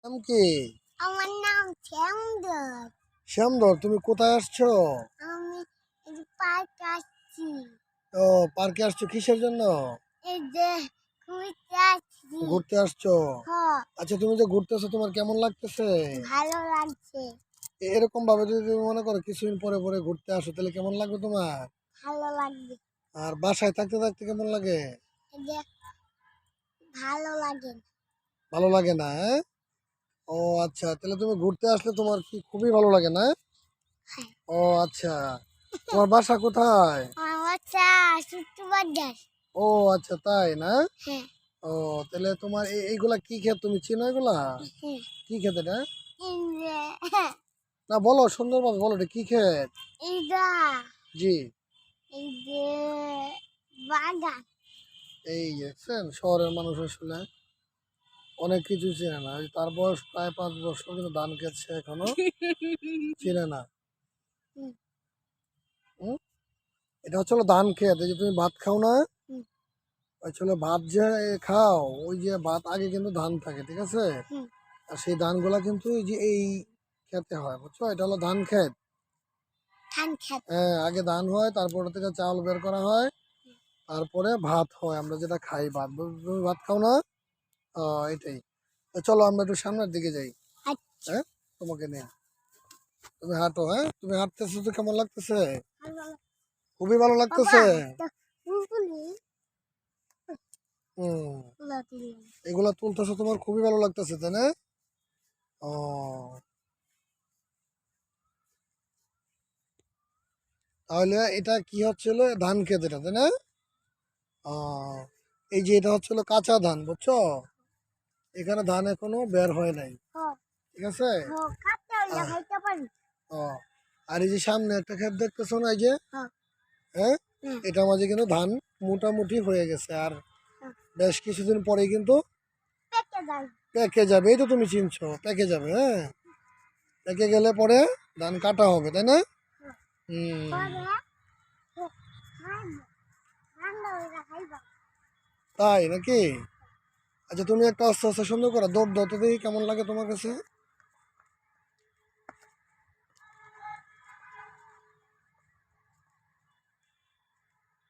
নাম কি? আমার নাম শ্যামদর। শ্যামধর, তুমি কোথায় আসছো? আমি এই যে পার্কে আসছি। ও, পার্কে আসছো কিসের জন্য? এই যে ঘুরতে আসছি। ঘুরতে আসছো? হ, আচ্ছা, তুমি যে ঘুরতেছো তোমার কেমন লাগতেছে? ভালো লাগছে। এরকম ভাবে যদি তুমি মনে করো কিছুদিন পরে পরে ঘুরতে আসো তাহলে কেমন লাগবে তোমার? ভালো লাগবে। আর বাসায় থাকতে থাকতে কেমন লাগে? এই যে ভালো লাগে না। ভালো লাগে না, হ্যাঁ? ও আচ্ছা, তাহলে তুমি ঘুরতে আসলে তোমার কি খুবই ভালো লাগে না? হ্যাঁ। ও আচ্ছা, তোমার বাসা কোথায়? আমার বাচ্চা ছোট্ট বাজার। ও আচ্ছা, তাই না? হ্যাঁ, ও, তাহলে তোমার এইগুলা কি ক্ষেত, তুমি চিনো এগুলা? হ্যাঁ। কি ক্ষেত এটা? এই যে না, বলো সুন্দরভাবে বলো, এটা কি ক্ষেত? এইটা জি। এই যে বাগান। এই দেখছেন, শহরের মানুষ আসলে অনেক কিছু চেনে না। এই তার বয়স প্রায় 5 বছর, কিন্তু ধান খেতছে এখনো চিনে না। হুম, হুম? এটা হচ্ছে হলো ধান ক্ষেত। এই যে তুমি ভাত খাও না, হুম, আসলে ভাত যে খাও, ওই যে ভাত আগে কিন্তু ধান থাকে, ঠিক আছে? হুম। আর সেই ধানগুলা কিন্তু এই যে এই খেতে হয়, বুঝছো? এটা হলো ধান ক্ষেত। ধান খেত। হ্যাঁ, আগে ধান হয়, তারপর ওটা থেকে চাউল বের করা হয়, তারপরে ভাত হয়, আমরা যেটা খাই ভাত। তুমি ভাত খাও না? এটাই। তো চলো আমরা একটু সামনের দিকে যাই। আচ্ছা, হ্যাঁ, তোমাকে নিয়ে। তুমি হাঁটো, হ্যাঁ? তুমি হাঁটতেছো তো কেমন লাগতেছে? ভালো লাগে। খুবই ভালো বাবা, লাগতেছে। একটা বুলবুলি হুম। তুলা দিলাম। এগুলা তুলতেছো, তোমার খুবই ভালো লাগতেছে, তাই না? ও, তাহলে এটা কি হচ্ছিল? ধান ক্ষেত এটা, তাই না? ও, এই যে এটা হচ্ছিল কাঁচা ধান, বুঝছো? এখানে ধান এখনো বের হয় নাই, হ্যাঁ, ঠিক আছে? হ্যাঁ, কাটতে হইলে আহ, খাইতে পারি। ও, আর এই যে সামনে একটা ক্ষেত দেখতেছো না, এই যে, হ্যাঁ, হ্যাঁ, হ্যাঁ, এটা মাঝে কিন্তু ধান মোটামুটি হয়ে গেছে, আর হ্যাঁ। বেশ কিছুদিন পরে কিন্তু পেকে যায়। পেকে যাবে। এই তো তুমি চিনছো, পেকে যাবে, হ্যাঁ। পেকে গেলে পরে ধান কাটা হবে, তাই না? হ্যাঁ, হুম। পরে খাইবো। ঠান্ডা হইলে খাইবো। তাই নাকি? আচ্ছা, তুমি একটা আস্তে আস্তে সুন্দর করে দৌড় দাও তো দেখি কেমন লাগে তোমার কাছে।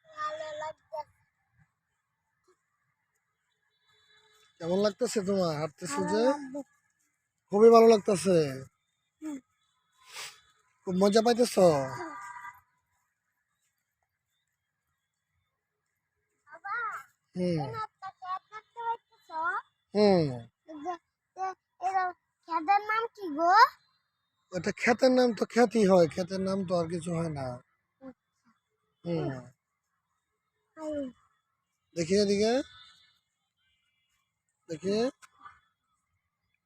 ভালো লাগছে। কেমন লাগতেছে তোমার হাঁটতেছো ভালো যে? লাগবে। খুবই ভালো লাগতেছে। হুম, খুব মজা পাইতেছ? হুম। বাবা, হুম। তুমি একটা খেত দেখতে পাইতেছ? হুম। এই যে এরা খেতের নাম কি গো? ওটা ক্ষেতের নাম তো খ্যাতি হয়, ক্ষেতের নাম তো আর কিছু হয় না। হুম। এই, দেখি এদিকে, দেখি।